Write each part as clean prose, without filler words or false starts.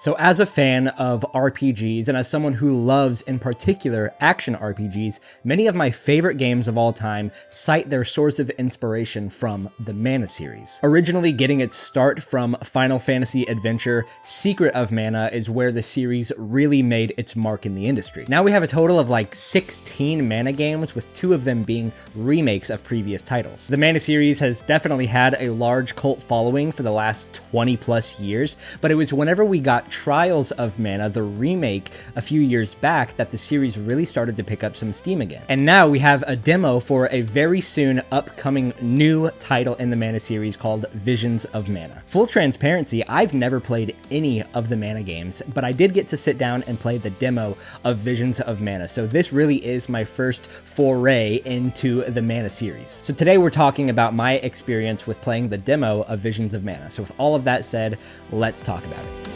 So as a fan of RPGs and as someone who loves in particular action RPGs, many of my favorite games of all time cite their source of inspiration from the Mana series. Originally getting its start from Final Fantasy Adventure, Secret of Mana is where the series really made its mark in the industry. Now we have a total of like 16 Mana games, with 2 of them being remakes of previous titles. The Mana series has definitely had a large cult following for the last 20 plus years, but it was whenever we got Trials of Mana, the remake a few years back, that the series really started to pick up some steam again. And now we have a demo for a very soon upcoming new title in the Mana series called Visions of Mana. Full transparency, I've never played any of the Mana games, but I did get to sit down and play the demo of Visions of Mana, so this really is my first foray into the Mana series. So today we're talking about my experience with playing the demo of Visions of Mana. So with all of that said, let's talk about it.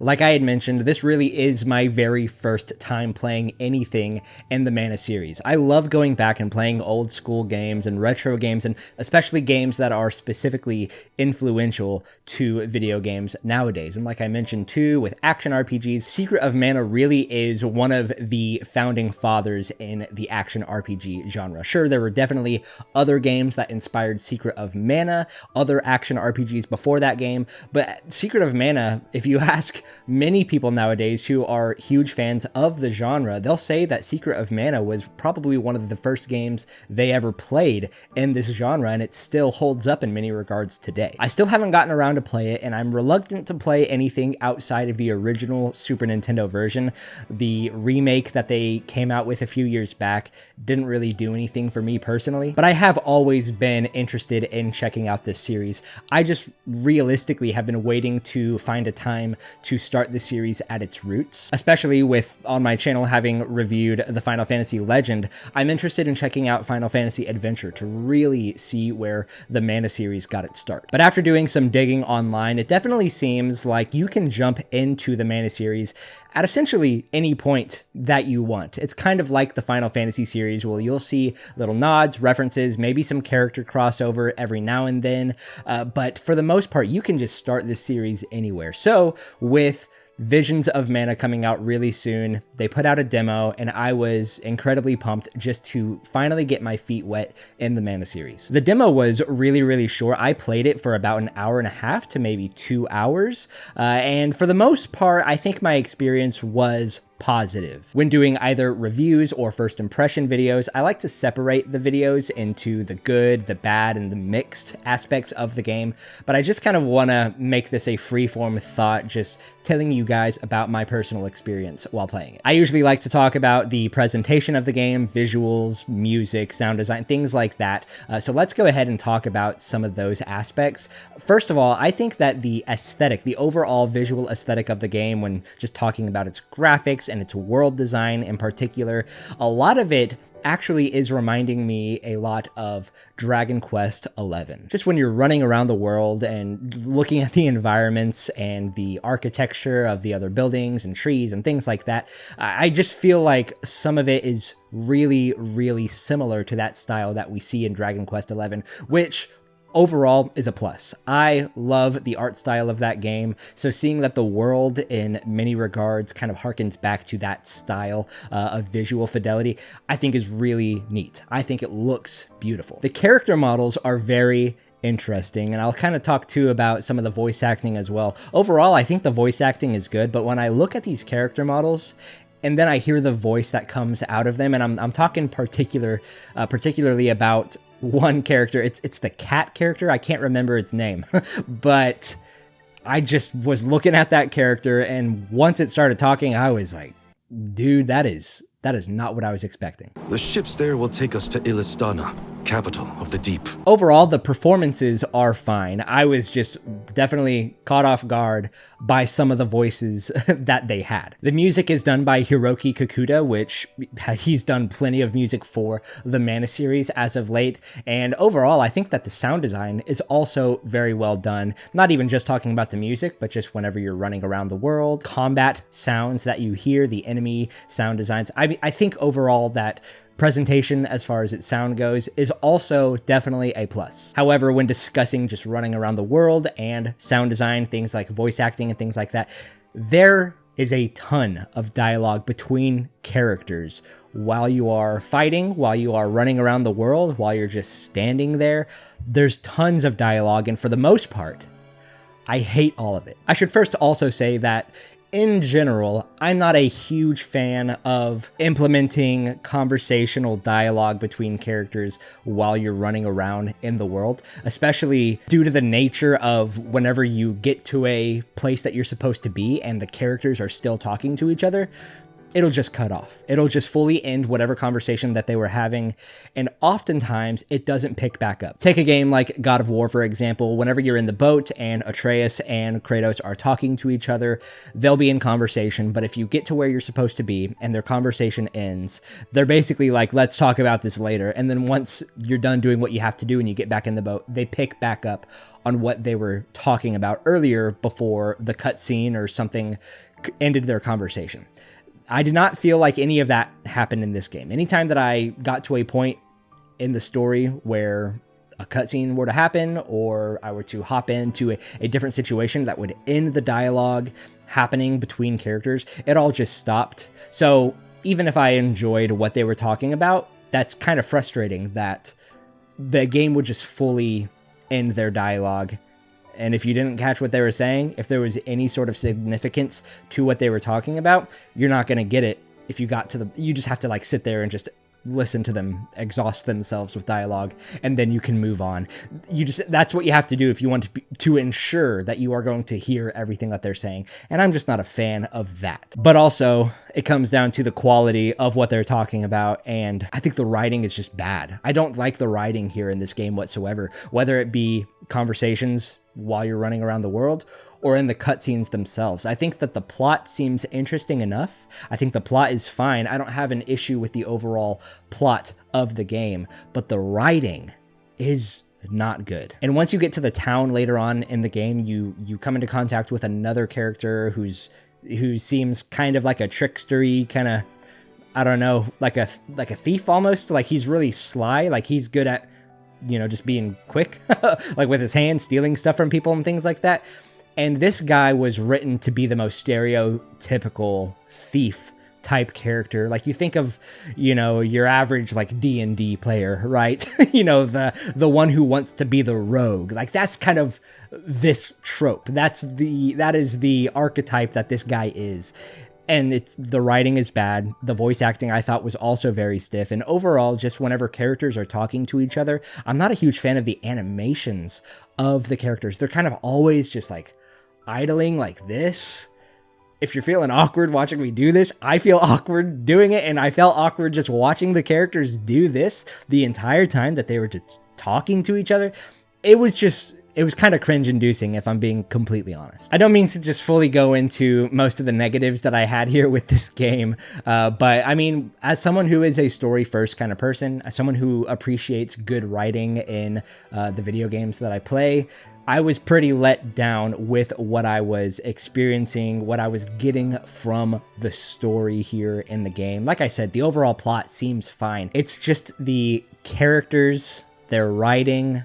Like I had mentioned, this really is my very first time playing anything in the Mana series. I love going back and playing old school games and retro games, and especially games that are specifically influential to video games nowadays. And like I mentioned too, with action RPGs, Secret of Mana really is one of the founding fathers in the action RPG genre. Sure, there were definitely other games that inspired Secret of Mana, other action RPGs before that game, but Secret of Mana, if you ask many people nowadays who are huge fans of the genre, they'll say that Secret of Mana was probably one of the first games they ever played in this genre, and it still holds up in many regards today. I still haven't gotten around to play it, and I'm reluctant to play anything outside of the original Super Nintendo version. The remake that they came out with a few years back didn't really do anything for me personally, but I have always been interested in checking out this series. I just realistically have been waiting to find a time to start the series at its roots, especially with on my channel having reviewed the Final Fantasy Legend. I'm interested in checking out Final Fantasy Adventure to really see where the Mana series got its start. But after doing some digging online, it definitely seems like you can jump into the Mana series at essentially any point that you want. It's kind of like the Final Fantasy series, where you'll see little nods, references, maybe some character crossover every now and then, but for the most part, you can just start this series anywhere. So with Visions of Mana coming out really soon, they put out a demo, and I was incredibly pumped just to finally get my feet wet in the Mana series. The demo was really short. I played it for about an hour and a half to maybe 2 hours, and for the most part, I think my experience was positive. When doing either reviews or first impression videos, I like to separate the videos into the good, the bad, and the mixed aspects of the game, but I just kind of want to make this a freeform thought, just telling you guys about my personal experience while playing it. I usually like to talk about the presentation of the game, visuals, music, sound design, things like that, so let's go ahead and talk about some of those aspects. First of all, I think that the aesthetic, the overall visual aesthetic of the game, when just talking about its graphics and its world design in particular, a lot of it actually is reminding me a lot of Dragon Quest XI. Just when you're running around the world and looking at the environments and the architecture of the other buildings and trees and things like that, I just feel like some of it is really similar to that style that we see in Dragon Quest XI, which overall is a plus. I love the art style of that game, so seeing that the world in many regards kind of harkens back to that style of visual fidelity, I think is really neat. I think it looks beautiful. The character models are very interesting, and I'll kind of talk too about some of the voice acting as well. Overall, I think the voice acting is good, but when I look at these character models, and then I hear the voice that comes out of them, and I'm talking particularly about one character. It's the cat character. I can't remember its name, but I just was looking at that character, and once it started talking, I was like, dude, that is not what I was expecting. The ships there will take us to Illistana. capital of the deep. Overall, the performances are fine. I was just definitely caught off guard by some of the voices that they had. The music is done by Hiroki Kikuta, which he's done plenty of music for the Mana series as of late. And overall, I think that the sound design is also very well done. Not even just talking about the music, but just whenever you're running around the world, combat sounds that you hear, the enemy sound designs. I think overall that presentation, as far as its sound goes, is also definitely a plus. However, when discussing just running around the world and sound design, things like voice acting and things like that, there is a ton of dialogue between characters while you are fighting, while you are running around the world, while you're just standing there. There's tons of dialogue, and for the most part, I hate all of it. I should first also say that in general, I'm not a huge fan of implementing conversational dialogue between characters while you're running around in the world, especially due to the nature of whenever you get to a place that you're supposed to be and the characters are still talking to each other, it'll just cut off. It'll just fully end whatever conversation that they were having, and oftentimes it doesn't pick back up. Take a game like God of War, for example. Whenever you're in the boat and Atreus and Kratos are talking to each other, they'll be in conversation, but if you get to where you're supposed to be and their conversation ends, they're basically like, let's talk about this later, and then once you're done doing what you have to do and you get back in the boat, they pick back up on what they were talking about earlier before the cutscene or something ended their conversation. I did not feel like any of that happened in this game. Anytime that I got to a point in the story where a cutscene were to happen or I were to hop into a different situation that would end the dialogue happening between characters, it all just stopped. So even if I enjoyed what they were talking about, that's kind of frustrating that the game would just fully end their dialogue. And if you didn't catch what they were saying, if there was any sort of significance to what they were talking about, you're not going to get it if you got to you just have to like sit there and just listen to them exhaust themselves with dialogue, and then you can move on. That's what you have to do if you want to ensure that you are going to hear everything that they're saying. And I'm just not a fan of that. But also, it comes down to the quality of what they're talking about, and I think the writing is just bad. I don't like the writing here in this game whatsoever, whether it be conversations while you're running around the world or in the cutscenes themselves. I think that the plot seems interesting enough. I think the plot is fine. I don't have an issue with the overall plot of the game, but the writing is not good. And once you get to the town later on in the game, you come into contact with another character who seems kind of like a trickstery kind of, I don't know, like a thief almost. Like he's really sly. Like he's good at, just being quick, like with his hands, stealing stuff from people and things like that. And this guy was written to be the most stereotypical thief type character. Like you think of, your average like D&D player, right? The one who wants to be the rogue. Like that's kind of this trope. That is the archetype that this guy is. And the writing is bad. The voice acting I thought was also very stiff. And overall, just whenever characters are talking to each other, I'm not a huge fan of the animations of the characters. They're kind of always just like idling like this. If you're feeling awkward watching me do this, I feel awkward doing it. And I felt awkward just watching the characters do this the entire time that they were just talking to each other. It was kind of cringe-inducing, if I'm being completely honest. I don't mean to just fully go into most of the negatives that I had here with this game, but I mean, as someone who is a story-first kind of person, as someone who appreciates good writing in the video games that I play, I was pretty let down with what I was experiencing, what I was getting from the story here in the game. Like I said, the overall plot seems fine. It's just the characters, their writing.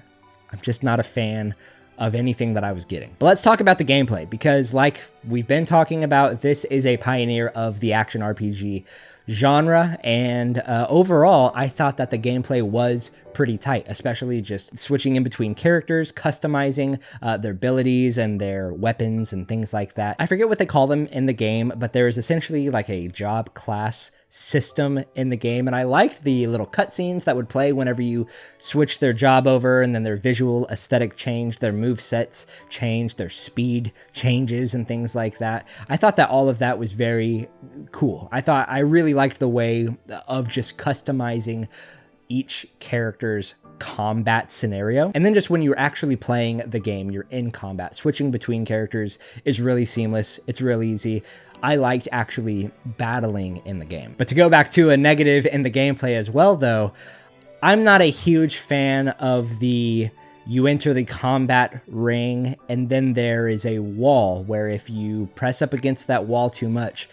I'm just not a fan of anything that I was getting. But let's talk about the gameplay, because like we've been talking about, this is a pioneer of the action RPG genre, and overall, I thought that the gameplay was pretty tight, especially just switching in between characters, customizing their abilities and their weapons and things like that. I forget what they call them in the game, but there is essentially like a job class system in the game, and I liked the little cutscenes that would play whenever you switch their job over, and then their visual aesthetic changed, their move sets changed, their speed changes and things like that. I thought that all of that was very cool. I really liked the way of just customizing each character's combat scenario. And then just when you're actually playing the game, you're in combat. Switching between characters is really seamless. It's really easy. I liked actually battling in the game. But to go back to a negative in the gameplay as well, though, I'm not a huge fan of you enter the combat ring and then there is a wall where if you press up against that wall too much,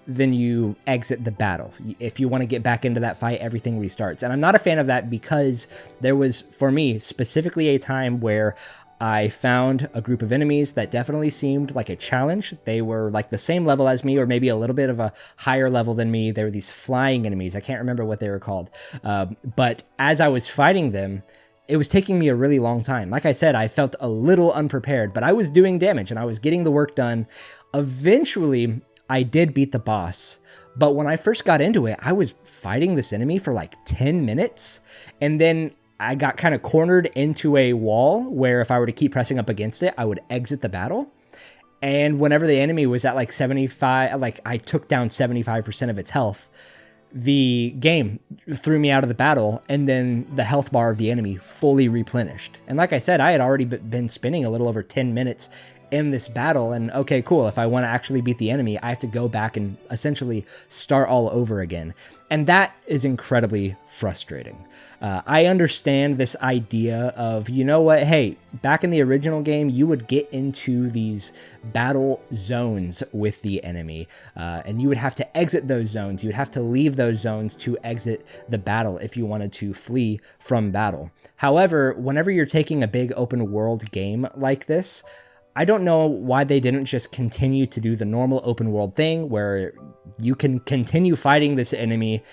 then you exit the battle. If you want to get back into that fight, everything restarts. And I'm not a fan of that because there was, for me, specifically a time where I found a group of enemies that definitely seemed like a challenge. They were like the same level as me, or maybe a little bit of a higher level than me. They were these flying enemies. I can't remember what they were called. But as I was fighting them, it was taking me a really long time. Like I said, I felt a little unprepared, but I was doing damage and I was getting the work done. Eventually, I did beat the boss, but when I first got into it, I was fighting this enemy for like 10 minutes, and then I got kind of cornered into a wall where if I were to keep pressing up against it, I would exit the battle. And whenever the enemy was at like 75, like I took down 75% of its health, the game threw me out of the battle, and then the health bar of the enemy fully replenished. And like I said, I had already been spending a little over 10 minutes in this battle, and okay, cool, if I want to actually beat the enemy, I have to go back and essentially start all over again. And that is incredibly frustrating. I understand this idea of, you know what, hey, back in the original game, you would get into these battle zones with the enemy, and you would have to exit those zones. You would have to leave those zones to exit the battle if you wanted to flee from battle. However, whenever you're taking a big open world game like this, I don't know why they didn't just continue to do the normal open world thing where you can continue fighting this enemy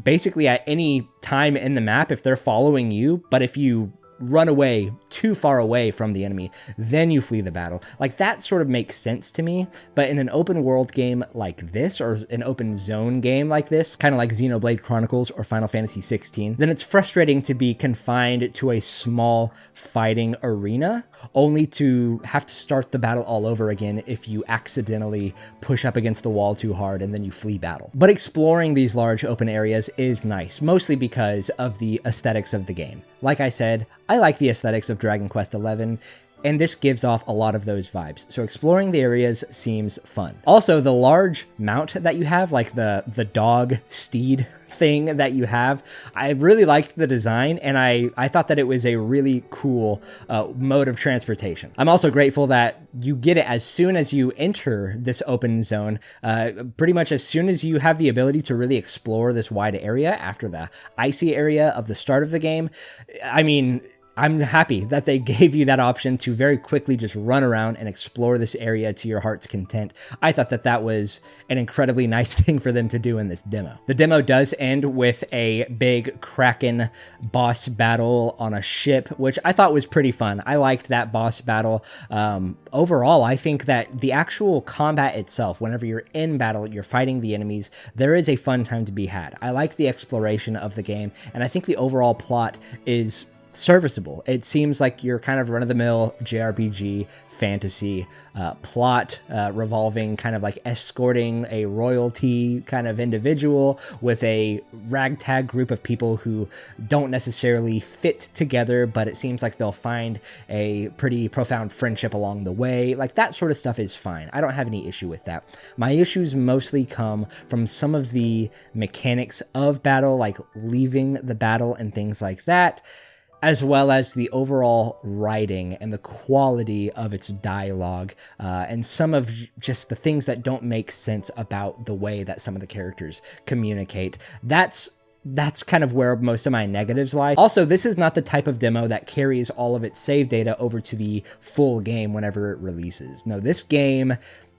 basically at any time in the map if they're following you, but if you run away too far away from the enemy, then you flee the battle. Like, that sort of makes sense to me, but in an open world game like this, or an open zone game like this, kind of like Xenoblade Chronicles or Final Fantasy 16, then it's frustrating to be confined to a small fighting arena, only to have to start the battle all over again if you accidentally push up against the wall too hard and then you flee battle. But exploring these large open areas is nice, mostly because of the aesthetics of the game. Like I said, I like the aesthetics of Dragon Quest XI, and this gives off a lot of those vibes. So exploring the areas seems fun. Also, the large mount that you have, like the dog steed thing that you have, I really liked the design, and I thought that it was a really cool mode of transportation. I'm also grateful that you get it as soon as you enter this open zone, pretty much as soon as you have the ability to really explore this wide area after the icy area of the start of the game. I mean, I'm happy that they gave you that option to very quickly just run around and explore this area to your heart's content. I thought that that was an incredibly nice thing for them to do in this demo. The demo does end with a big Kraken boss battle on a ship, which I thought was pretty fun. I liked that boss battle. Overall, I think that the actual combat itself, whenever you're in battle, you're fighting the enemies, there is a fun time to be had. I like the exploration of the game, and I think the overall plot is serviceable. It seems like your kind of run-of-the-mill JRPG fantasy plot revolving kind of like escorting a royalty kind of individual with a ragtag group of people who don't necessarily fit together, but it seems like they'll find a pretty profound friendship along the way. Like, that sort of stuff is fine. I don't have any issue with that. My issues mostly come from some of the mechanics of battle, like leaving the battle and things like that, as well as the overall writing and the quality of its dialogue, and some of just the things that don't make sense about the way that some of the characters communicate. That's kind of where most of my negatives lie. Also, this is not the type of demo that carries all of its save data over to the full game whenever it releases. No, this game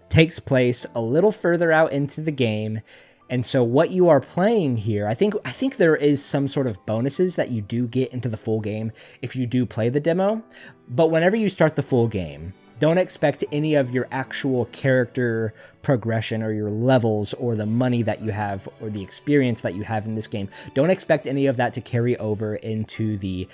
takes place a little further out into the game, and so what you are playing here, I think there is some sort of bonuses that you do get into the full game if you do play the demo, but whenever you start the full game, don't expect any of your actual character progression or your levels or the money that you have or the experience that you have in this game. Don't expect any of that to carry over into the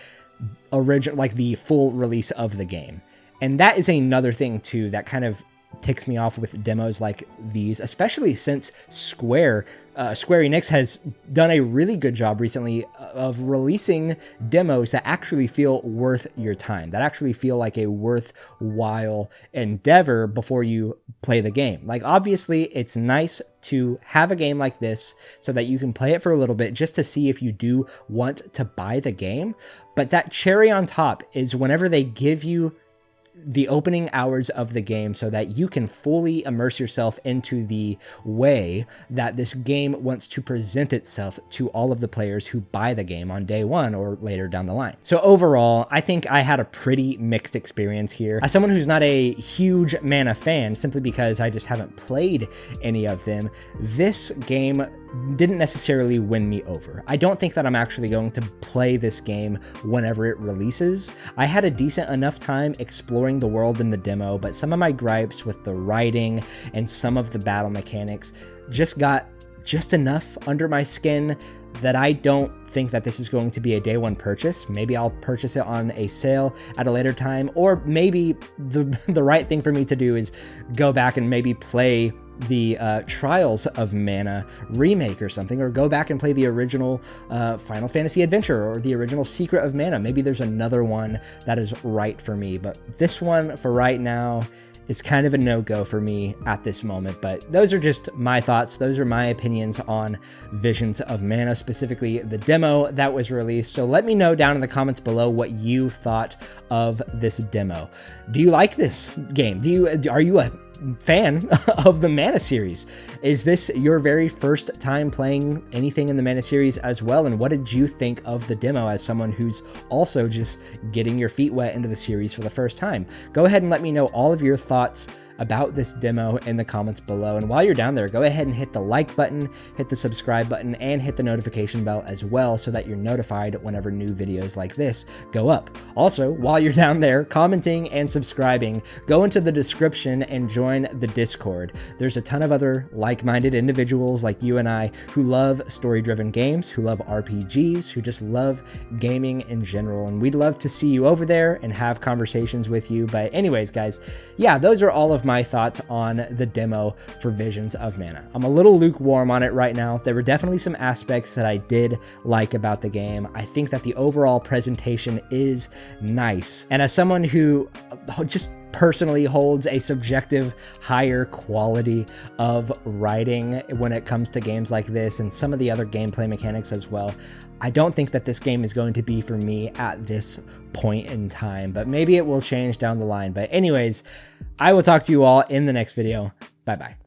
original, like the full release of the game. And that is another thing too that kind of ticks me off with demos like these, especially since Square Enix has done a really good job recently of releasing demos that actually feel worth your time, that actually feel like a worthwhile endeavor before you play the game. Like, obviously, it's nice to have a game like this so that you can play it for a little bit just to see if you do want to buy the game. But that cherry on top is whenever they give you the opening hours of the game so that you can fully immerse yourself into the way that this game wants to present itself to all of the players who buy the game on day one or later down the line. So overall, I think I had a pretty mixed experience here. As someone who's not a huge Mana fan, simply because I just haven't played any of them, this game didn't necessarily win me over. I don't think that I'm actually going to play this game whenever it releases. I had a decent enough time exploring the world in the demo, but some of my gripes with the writing and some of the battle mechanics just got just enough under my skin that I don't think that this is going to be a day one purchase. Maybe I'll purchase it on a sale at a later time, or maybe the right thing for me to do is go back and maybe play the Trials of Mana remake or something, or go back and play the original Final Fantasy Adventure or the original Secret of Mana. Maybe there's another one that is right for me, but this one for right now is kind of a no-go for me at this moment. But those are just my thoughts. Those are my opinions on Visions of Mana, specifically the demo that was released. So let me know down in the comments below what you thought of this demo. Do you like this game? Are you a fan of the Mana series? Is this your very first time playing anything in the Mana series as well? And what did you think of the demo as someone who's also just getting your feet wet into the series for the first time? Go ahead and let me know all of your thoughts about this demo in the comments below. And while you're down there, go ahead and hit the like button, hit the subscribe button, and hit the notification bell as well so that you're notified whenever new videos like this go up. Also, while you're down there commenting and subscribing, go into the description and join the Discord. There's a ton of other like-minded individuals like you and I who love story-driven games, who love RPGs, who just love gaming in general. And we'd love to see you over there and have conversations with you. But anyways, guys, yeah, those are all of my thoughts on the demo for Visions of Mana. I'm a little lukewarm on it right now. There were definitely some aspects that I did like about the game. I think that the overall presentation is nice. And as someone who just personally holds a subjective higher quality of writing when it comes to games like this and some of the other gameplay mechanics as well, I don't think that this game is going to be for me at this point in time, but maybe it will change down the line. But anyways, I will talk to you all in the next video. Bye bye.